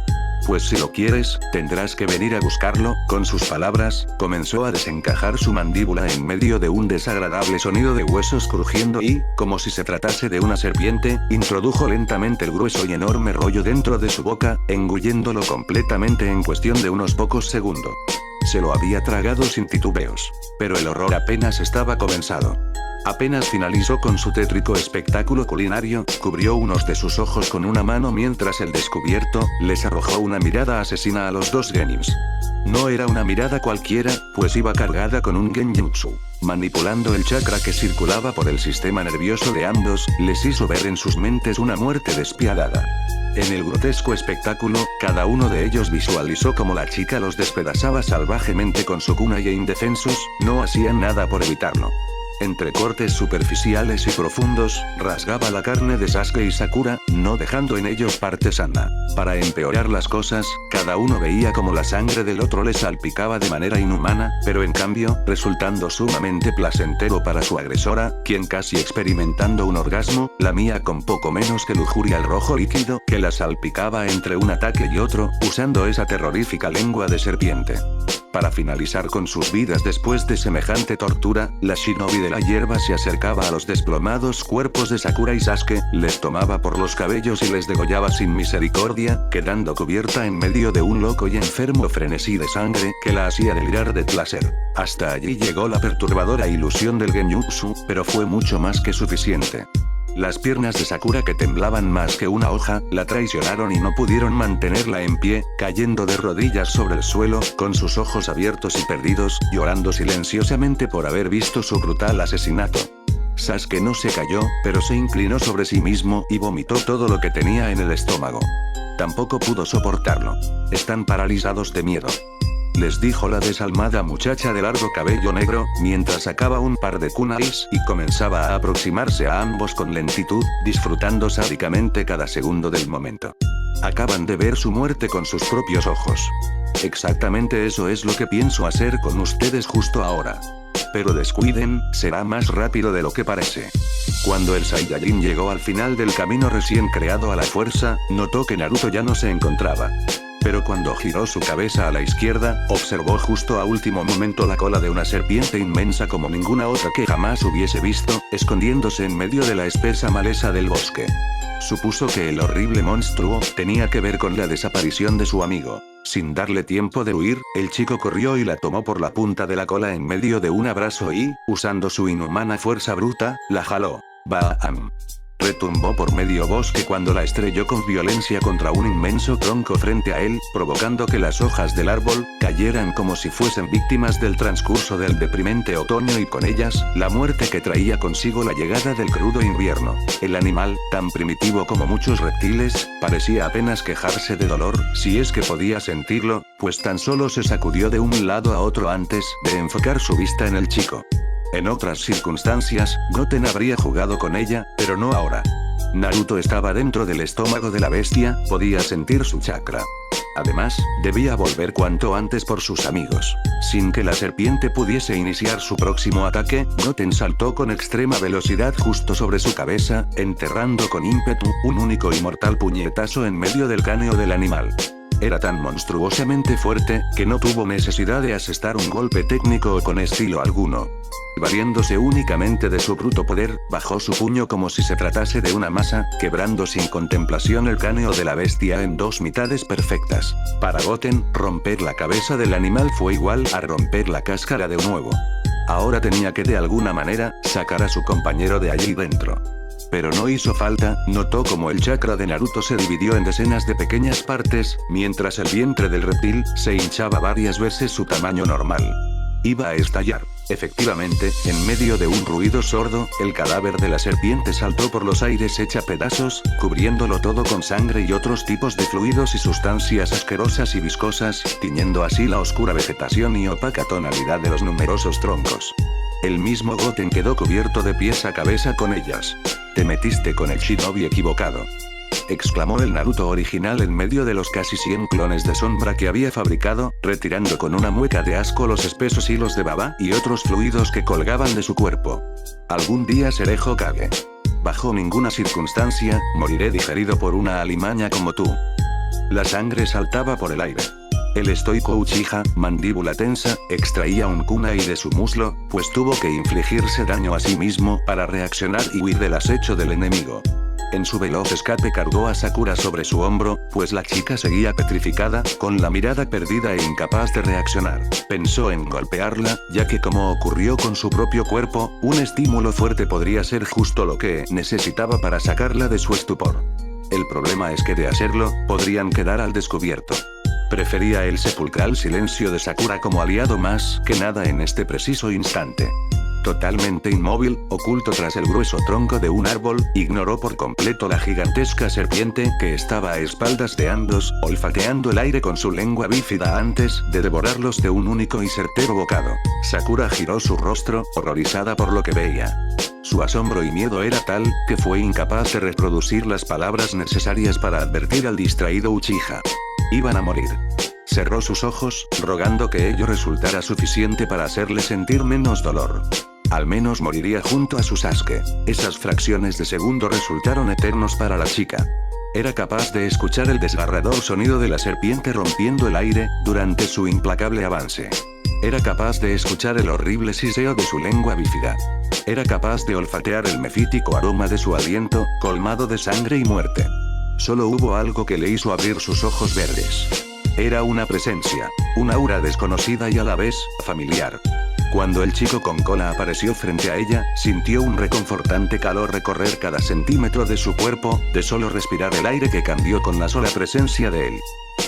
Pues si lo quieres, tendrás que venir a buscarlo». Con sus palabras, comenzó a desencajar su mandíbula en medio de un desagradable sonido de huesos crujiendo y, como si se tratase de una serpiente, introdujo lentamente el grueso y enorme rollo dentro de su boca, engulléndolo completamente en cuestión de unos pocos segundos. Se lo había tragado sin titubeos. Pero el horror apenas estaba comenzado. Apenas finalizó con su tétrico espectáculo culinario, cubrió unos de sus ojos con una mano mientras el descubierto les arrojó una mirada asesina a los dos genins. No era una mirada cualquiera, pues iba cargada con un genjutsu. Manipulando el chakra que circulaba por el sistema nervioso de ambos, les hizo ver en sus mentes una muerte despiadada. En el grotesco espectáculo, cada uno de ellos visualizó como la chica los despedazaba salvajemente con su kunai e indefensos, no hacían nada por evitarlo. Entre cortes superficiales y profundos, rasgaba la carne de Sasuke y Sakura, no dejando en ellos parte sana. Para empeorar las cosas, cada uno veía como la sangre del otro le salpicaba de manera inhumana, pero en cambio, resultando sumamente placentero para su agresora, quien casi experimentando un orgasmo, lamía con poco menos que lujuria el rojo líquido que la salpicaba entre un ataque y otro, usando esa terrorífica lengua de serpiente. Para finalizar con sus vidas después de semejante tortura, la shinobi de la hierba se acercaba a los desplomados cuerpos de Sakura y Sasuke, les tomaba por los cabellos y les degollaba sin misericordia, quedando cubierta en medio de un loco y enfermo frenesí de sangre que la hacía delirar de placer. Hasta allí llegó la perturbadora ilusión del genjutsu, pero fue mucho más que suficiente. Las piernas de Sakura, que temblaban más que una hoja, la traicionaron y no pudieron mantenerla en pie, cayendo de rodillas sobre el suelo, con sus ojos abiertos y perdidos, llorando silenciosamente por haber visto su brutal asesinato. Sasuke no se cayó, pero se inclinó sobre sí mismo y vomitó todo lo que tenía en el estómago. Tampoco pudo soportarlo. Están paralizados de miedo, les dijo la desalmada muchacha de largo cabello negro, mientras sacaba un par de kunais y comenzaba a aproximarse a ambos con lentitud, disfrutando sádicamente cada segundo del momento. Acaban de ver su muerte con sus propios ojos. Exactamente eso es lo que pienso hacer con ustedes justo ahora. Pero descuiden, será más rápido de lo que parece. Cuando el Saiyajin llegó al final del camino recién creado a la fuerza, notó que Naruto ya no se encontraba. Pero cuando giró su cabeza a la izquierda, observó justo a último momento la cola de una serpiente inmensa como ninguna otra que jamás hubiese visto, escondiéndose en medio de la espesa maleza del bosque. Supuso que el horrible monstruo tenía que ver con la desaparición de su amigo. Sin darle tiempo de huir, el chico corrió y la tomó por la punta de la cola en medio de un abrazo y, usando su inhumana fuerza bruta, la jaló. ¡Bam! Retumbó por medio bosque cuando la estrelló con violencia contra un inmenso tronco frente a él, provocando que las hojas del árbol cayeran como si fuesen víctimas del transcurso del deprimente otoño y con ellas, la muerte que traía consigo la llegada del crudo invierno. El animal, tan primitivo como muchos reptiles, parecía apenas quejarse de dolor, si es que podía sentirlo, pues tan solo se sacudió de un lado a otro antes de enfocar su vista en el chico. En otras circunstancias, Goten habría jugado con ella, pero no ahora. Naruto estaba dentro del estómago de la bestia, podía sentir su chakra. Además, debía volver cuanto antes por sus amigos. Sin que la serpiente pudiese iniciar su próximo ataque, Goten saltó con extrema velocidad justo sobre su cabeza, enterrando con ímpetu un único y mortal puñetazo en medio del cráneo del animal. Era tan monstruosamente fuerte, que no tuvo necesidad de asestar un golpe técnico o con estilo alguno. Valiéndose únicamente de su bruto poder, bajó su puño como si se tratase de una masa, quebrando sin contemplación el cráneo de la bestia en dos mitades perfectas. Para Goten, romper la cabeza del animal fue igual a romper la cáscara de un huevo. Ahora tenía que de alguna manera, sacar a su compañero de allí dentro. Pero no hizo falta, notó como el chakra de Naruto se dividió en decenas de pequeñas partes, mientras el vientre del reptil se hinchaba varias veces su tamaño normal. Iba a estallar. Efectivamente, en medio de un ruido sordo, el cadáver de la serpiente saltó por los aires hecha pedazos, cubriéndolo todo con sangre y otros tipos de fluidos y sustancias asquerosas y viscosas, tiñendo así la oscura vegetación y opaca tonalidad de los numerosos troncos. El mismo Goten quedó cubierto de pies a cabeza con ellas. «Te metiste con el shinobi equivocado», exclamó el Naruto original en medio de los casi 100 clones de sombra que había fabricado, retirando con una mueca de asco los espesos hilos de baba y otros fluidos que colgaban de su cuerpo. «Algún día seré Hokage. Bajo ninguna circunstancia, moriré digerido por una alimaña como tú». La sangre saltaba por el aire. El estoico Uchiha, mandíbula tensa, extraía un kunai de su muslo, pues tuvo que infligirse daño a sí mismo para reaccionar y huir del acecho del enemigo. En su veloz escape cargó a Sakura sobre su hombro, pues la chica seguía petrificada, con la mirada perdida e incapaz de reaccionar. Pensó en golpearla, ya que como ocurrió con su propio cuerpo, un estímulo fuerte podría ser justo lo que necesitaba para sacarla de su estupor. El problema es que de hacerlo, podrían quedar al descubierto. Prefería el sepulcral silencio de Sakura como aliado más que nada en este preciso instante. Totalmente inmóvil, oculto tras el grueso tronco de un árbol, ignoró por completo la gigantesca serpiente que estaba a espaldas de ambos, olfateando el aire con su lengua bífida antes de devorarlos de un único y certero bocado. Sakura giró su rostro, horrorizada por lo que veía. Su asombro y miedo era tal, que fue incapaz de reproducir las palabras necesarias para advertir al distraído Uchiha. Iban a morir. Cerró sus ojos, rogando que ello resultara suficiente para hacerle sentir menos dolor. Al menos moriría junto a su Sasuke. Esas fracciones de segundo resultaron eternos para la chica. Era capaz de escuchar el desgarrador sonido de la serpiente rompiendo el aire, durante su implacable avance. Era capaz de escuchar el horrible siseo de su lengua bífida. Era capaz de olfatear el mefítico aroma de su aliento, colmado de sangre y muerte. Solo hubo algo que le hizo abrir sus ojos verdes. Era una presencia, un aura desconocida y a la vez, familiar. Cuando el chico con cola apareció frente a ella, sintió un reconfortante calor recorrer cada centímetro de su cuerpo, de solo respirar el aire que cambió con la sola presencia de él.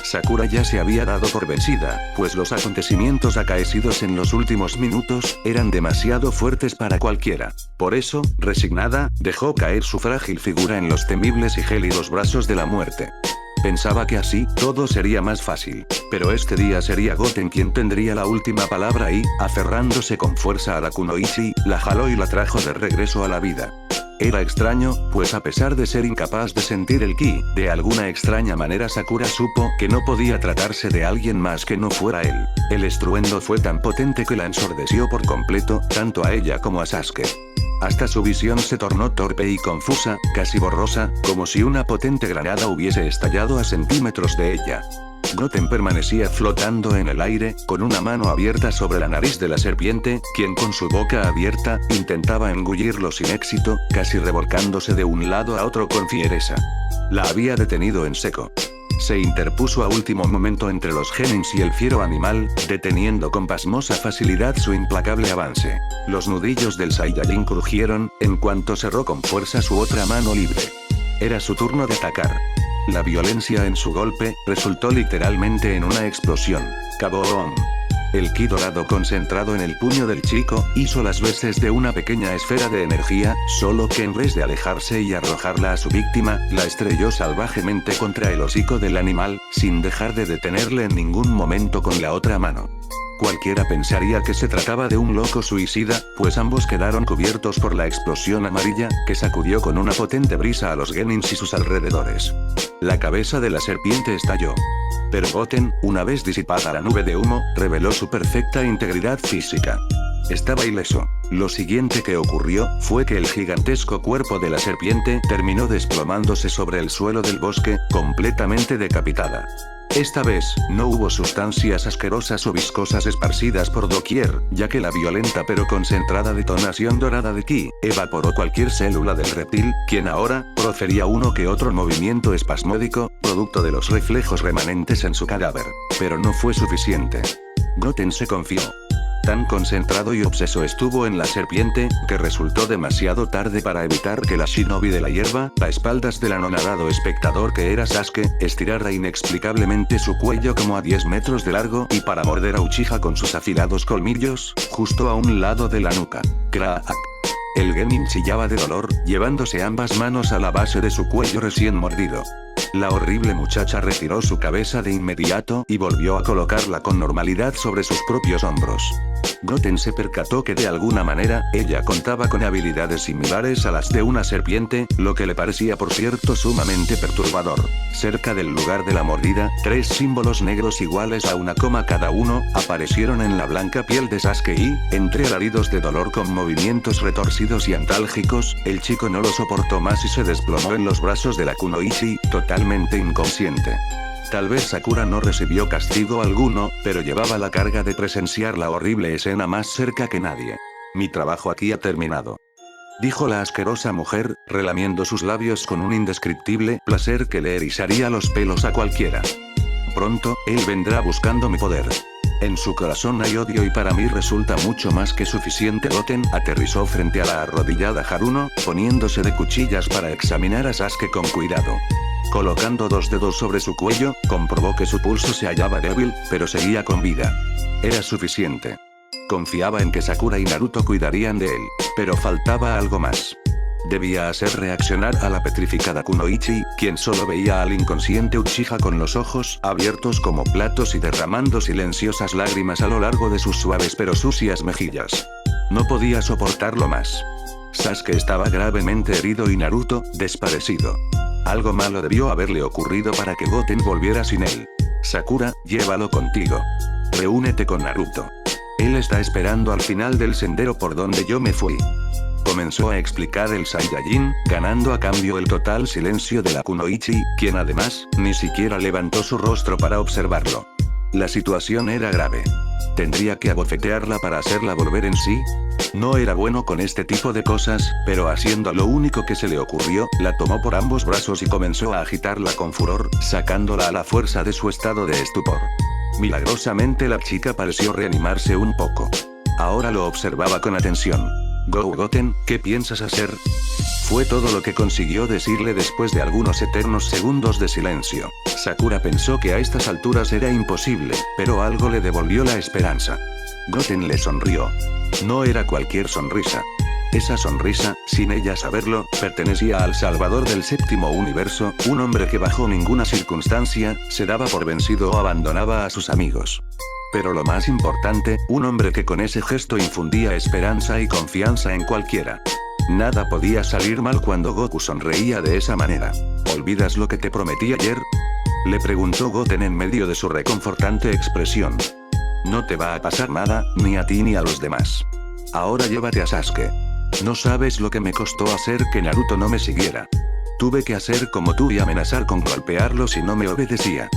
Sakura ya se había dado por vencida, pues los acontecimientos acaecidos en los últimos minutos, eran demasiado fuertes para cualquiera. Por eso, resignada, dejó caer su frágil figura en los temibles y gélidos brazos de la muerte. Pensaba que así, todo sería más fácil. Pero este día sería Goten quien tendría la última palabra y, aferrándose con fuerza a la kunoichi, la jaló y la trajo de regreso a la vida. Era extraño, pues a pesar de ser incapaz de sentir el ki, de alguna extraña manera Sakura supo que no podía tratarse de alguien más que no fuera él. El estruendo fue tan potente que la ensordeció por completo, tanto a ella como a Sasuke. Hasta su visión se tornó torpe y confusa, casi borrosa, como si una potente granada hubiese estallado a centímetros de ella. Goten permanecía flotando en el aire, con una mano abierta sobre la nariz de la serpiente, quien con su boca abierta, intentaba engullirlo sin éxito, casi revolcándose de un lado a otro con fiereza. La había detenido en seco. Se interpuso a último momento entre los genins y el fiero animal, deteniendo con pasmosa facilidad su implacable avance. Los nudillos del Saiyajin crujieron, en cuanto cerró con fuerza su otra mano libre. Era su turno de atacar. La violencia en su golpe, resultó literalmente en una explosión. ¡Kaboom! El ki dorado concentrado en el puño del chico, hizo las veces de una pequeña esfera de energía, solo que en vez de alejarse y arrojarla a su víctima, la estrelló salvajemente contra el hocico del animal, sin dejar de detenerle en ningún momento con la otra mano. Cualquiera pensaría que se trataba de un loco suicida, pues ambos quedaron cubiertos por la explosión amarilla, que sacudió con una potente brisa a los genins y sus alrededores. La cabeza de la serpiente estalló. Pero Goten, una vez disipada la nube de humo, reveló su perfecta integridad física. Estaba ileso. Lo siguiente que ocurrió, fue que el gigantesco cuerpo de la serpiente terminó desplomándose sobre el suelo del bosque, completamente decapitada. Esta vez, no hubo sustancias asquerosas o viscosas esparcidas por doquier, ya que la violenta pero concentrada detonación dorada de ki, evaporó cualquier célula del reptil, quien ahora, profería uno que otro movimiento espasmódico, producto de los reflejos remanentes en su cadáver. Pero no fue suficiente. Goten se confió. Tan concentrado y obseso estuvo en la serpiente, que resultó demasiado tarde para evitar que la shinobi de la hierba, a espaldas del anonadado espectador que era Sasuke, estirara inexplicablemente su cuello como a 10 metros de largo y para morder a Uchiha con sus afilados colmillos, justo a un lado de la nuca. ¡Crack! El genin chillaba de dolor, llevándose ambas manos a la base de su cuello recién mordido. La horrible muchacha retiró su cabeza de inmediato y volvió a colocarla con normalidad sobre sus propios hombros. Goten se percató que de alguna manera, ella contaba con habilidades similares a las de una serpiente, lo que le parecía por cierto sumamente perturbador. Cerca del lugar de la mordida, 3 símbolos negros iguales a una coma cada uno, aparecieron en la blanca piel de Sasuke y, entre alaridos de dolor con movimientos retorcidos y antálgicos, el chico no lo soportó más y se desplomó en los brazos de la kunoichi, totalmente inconsciente. Tal vez Sakura no recibió castigo alguno, pero llevaba la carga de presenciar la horrible escena más cerca que nadie. Mi trabajo aquí ha terminado. dijo la asquerosa mujer, relamiendo sus labios con un indescriptible placer que le erizaría los pelos a cualquiera. Pronto, él vendrá buscando mi poder. En su corazón hay odio y para mí resulta mucho más que suficiente. Goten aterrizó frente a la arrodillada Haruno, poniéndose de cuchillas para examinar a Sasuke con cuidado. Colocando 2 dedos sobre su cuello, comprobó que su pulso se hallaba débil, pero seguía con vida. Era suficiente. Confiaba en que Sakura y Naruto cuidarían de él, pero faltaba algo más. Debía hacer reaccionar a la petrificada Kunoichi, quien solo veía al inconsciente Uchiha con los ojos abiertos como platos y derramando silenciosas lágrimas a lo largo de sus suaves pero sucias mejillas. No podía soportarlo más. Sasuke estaba gravemente herido y Naruto, desparecido. Algo malo debió haberle ocurrido para que Goten volviera sin él. Sakura, llévalo contigo. Reúnete con Naruto. Él está esperando al final del sendero por donde yo me fui. Comenzó a explicar el Saiyajin, ganando a cambio el total silencio de la Kunoichi, quien además, ni siquiera levantó su rostro para observarlo. La situación era grave. ¿Tendría que abofetearla para hacerla volver en sí? No era bueno con este tipo de cosas, pero haciendo lo único que se le ocurrió, la tomó por ambos brazos y comenzó a agitarla con furor, sacándola a la fuerza de su estado de estupor. Milagrosamente la chica pareció reanimarse un poco. Ahora lo observaba con atención. Goten, ¿qué piensas hacer? Fue todo lo que consiguió decirle después de algunos eternos segundos de silencio. Sakura pensó que a estas alturas era imposible, pero algo le devolvió la esperanza. Goten le sonrió. No era cualquier sonrisa. Esa sonrisa, sin ella saberlo, pertenecía al Salvador del Séptimo Universo, un hombre que bajo ninguna circunstancia, se daba por vencido o abandonaba a sus amigos. Pero lo más importante, un hombre que con ese gesto infundía esperanza y confianza en cualquiera. Nada podía salir mal cuando Goku sonreía de esa manera. ¿Olvidas lo que te prometí ayer? Le preguntó Goten en medio de su reconfortante expresión. No te va a pasar nada, ni a ti ni a los demás. Ahora llévate a Sasuke. No sabes lo que me costó hacer que Naruto no me siguiera. Tuve que hacer como tú y amenazar con golpearlo si no me obedecía.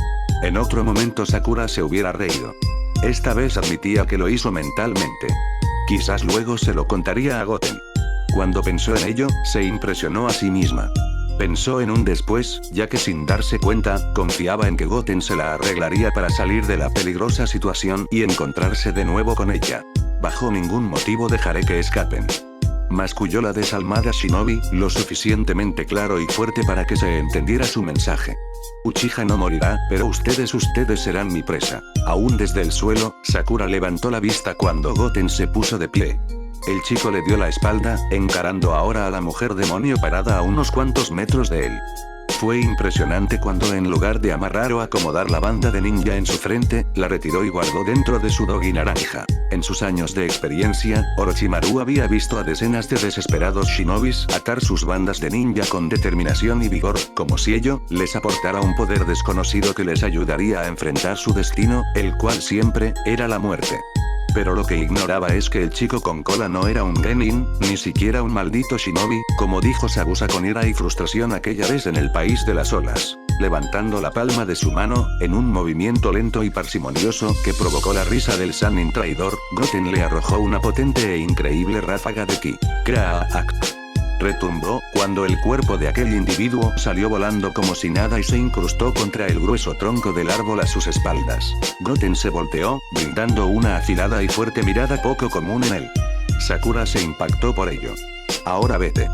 En otro momento Sakura se hubiera reído. Esta vez admitía que lo hizo mentalmente. Quizás luego se lo contaría a Goten. Cuando pensó en ello, se impresionó a sí misma. Pensó en un después, ya que sin darse cuenta, confiaba en que Goten se la arreglaría para salir de la peligrosa situación y encontrarse de nuevo con ella. Bajo ningún motivo dejaré que escapen. Masculló la desalmada Shinobi, lo suficientemente claro y fuerte para que se entendiera su mensaje. Uchiha no morirá, pero ustedes serán mi presa. Aún desde el suelo, Sakura levantó la vista cuando Goten se puso de pie. El chico le dio la espalda, encarando ahora a la mujer demonio parada a unos cuantos metros de él. Fue impresionante cuando en lugar de amarrar o acomodar la banda de ninja en su frente, la retiró y guardó dentro de su dogi naranja. En sus años de experiencia, Orochimaru había visto a decenas de desesperados shinobis atar sus bandas de ninja con determinación y vigor, como si ello les aportara un poder desconocido que les ayudaría a enfrentar su destino, el cual siempre era la muerte. Pero lo que ignoraba es que el chico con cola no era un genin, ni siquiera un maldito shinobi, como dijo Sabusa con ira y frustración aquella vez en el país de las olas. Levantando la palma de su mano, en un movimiento lento y parsimonioso que provocó la risa del Sannin traidor, Goten le arrojó una potente e increíble ráfaga de ki. ¡Crack! Retumbó, cuando el cuerpo de aquel individuo salió volando como si nada y se incrustó contra el grueso tronco del árbol a sus espaldas. Goten se volteó, brindando una afilada y fuerte mirada poco común en él. Sakura se impactó por ello. Ahora vete.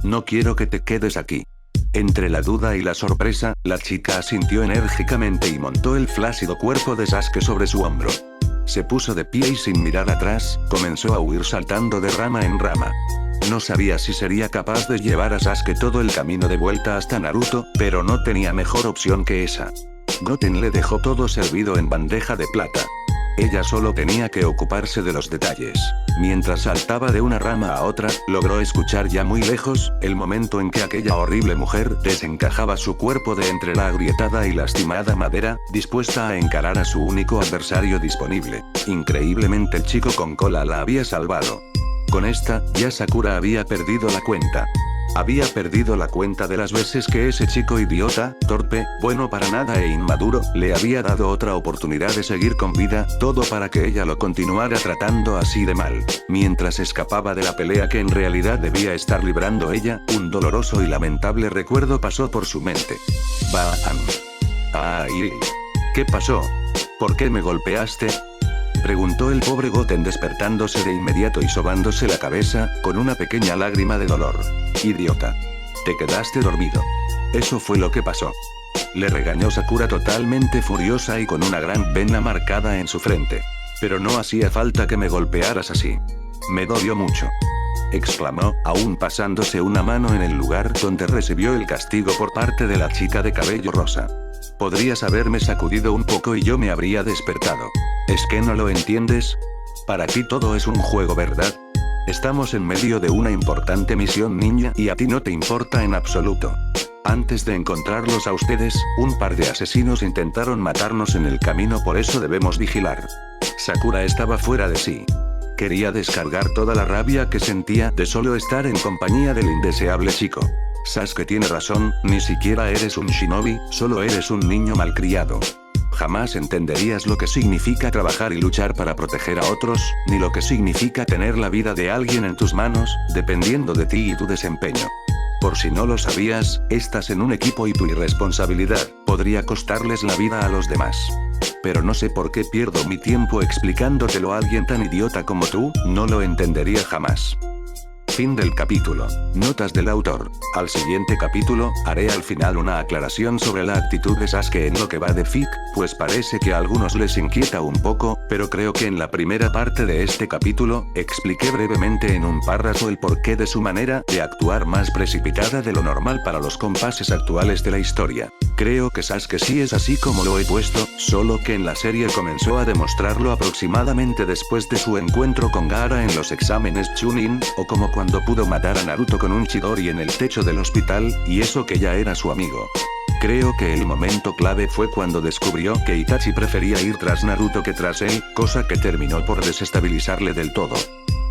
No quiero que te quedes aquí. Entre la duda y la sorpresa, la chica asintió enérgicamente y montó el flácido cuerpo de Sasuke sobre su hombro. Se puso de pie y sin mirar atrás, comenzó a huir saltando de rama en rama. No sabía si sería capaz de llevar a Sasuke todo el camino de vuelta hasta Naruto, pero no tenía mejor opción que esa. Goten le dejó todo servido en bandeja de plata. Ella solo tenía que ocuparse de los detalles. Mientras saltaba de una rama a otra, logró escuchar ya muy lejos, el momento en que aquella horrible mujer desencajaba su cuerpo de entre la agrietada y lastimada madera, dispuesta a encarar a su único adversario disponible. Increíblemente el chico con cola la había salvado. Con esta, ya Sakura había perdido la cuenta. Había perdido la cuenta de las veces que ese chico idiota, torpe, bueno para nada e inmaduro, le había dado otra oportunidad de seguir con vida, todo para que ella lo continuara tratando así de mal. Mientras escapaba de la pelea que en realidad debía estar librando ella, un doloroso y lamentable recuerdo pasó por su mente. Bam. ¡Ay! ¿Qué pasó? ¿Por qué me golpeaste? Preguntó el pobre Goten despertándose de inmediato y sobándose la cabeza, con una pequeña lágrima de dolor. Idiota. Te quedaste dormido. Eso fue lo que pasó. Le regañó Sakura totalmente furiosa y con una gran vena marcada en su frente. Pero no hacía falta que me golpearas así. Me dolió mucho. Exclamó, aún pasándose una mano en el lugar donde recibió el castigo por parte de la chica de cabello rosa. Podrías haberme sacudido un poco y yo me habría despertado. ¿Es que no lo entiendes? Para ti todo es un juego, ¿verdad? Estamos en medio de una importante misión, niña, y a ti no te importa en absoluto. Antes de encontrarlos a ustedes, un par de asesinos intentaron matarnos en el camino, por eso debemos vigilar. Sakura estaba fuera de sí. Quería descargar toda la rabia que sentía de solo estar en compañía del indeseable chico. Sasuke tiene razón, ni siquiera eres un shinobi, solo eres un niño malcriado. Jamás entenderías lo que significa trabajar y luchar para proteger a otros, ni lo que significa tener la vida de alguien en tus manos, dependiendo de ti y tu desempeño. Por si no lo sabías, estás en un equipo y tu irresponsabilidad podría costarles la vida a los demás. Pero no sé por qué pierdo mi tiempo explicándotelo a alguien tan idiota como tú, no lo entendería jamás. Fin del capítulo. Notas del autor. Al siguiente capítulo, haré al final una aclaración sobre la actitud de Sasuke en lo que va de fic, pues parece que a algunos les inquieta un poco, pero creo que en la primera parte de este capítulo, expliqué brevemente en un párrafo el porqué de su manera de actuar más precipitada de lo normal para los compases actuales de la historia. Creo que Sasuke sí es así como lo he puesto, solo que en la serie comenzó a demostrarlo aproximadamente después de su encuentro con Gaara en los exámenes Chunin, o como cuando pudo matar a Naruto con un Chidori en el techo del hospital, y eso que ya era su amigo. Creo que el momento clave fue cuando descubrió que Itachi prefería ir tras Naruto que tras él, cosa que terminó por desestabilizarle del todo.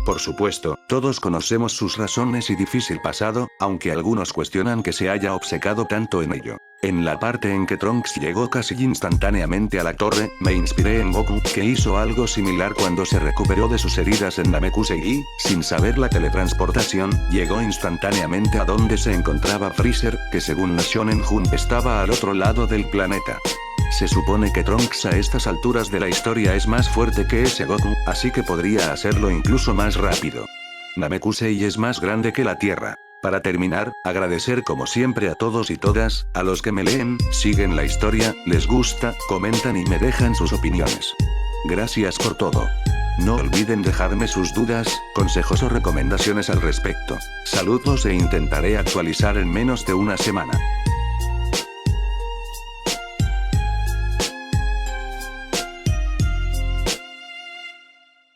Por supuesto, todos conocemos sus razones y difícil pasado, aunque algunos cuestionan que se haya obcecado tanto en ello. En la parte en que Trunks llegó casi instantáneamente a la torre, me inspiré en Goku, que hizo algo similar cuando se recuperó de sus heridas en Namekusei, sin saber la teletransportación, llegó instantáneamente a donde se encontraba Freezer, que según la Shonen Jump estaba al otro lado del planeta. Se supone que Trunks a estas alturas de la historia es más fuerte que ese Goku, así que podría hacerlo incluso más rápido. Namekusei es más grande que la Tierra. Para terminar, agradecer como siempre a todos y todas, a los que me leen, siguen la historia, les gusta, comentan y me dejan sus opiniones. Gracias por todo. No olviden dejarme sus dudas, consejos o recomendaciones al respecto. Saludos e intentaré actualizar en menos de una semana.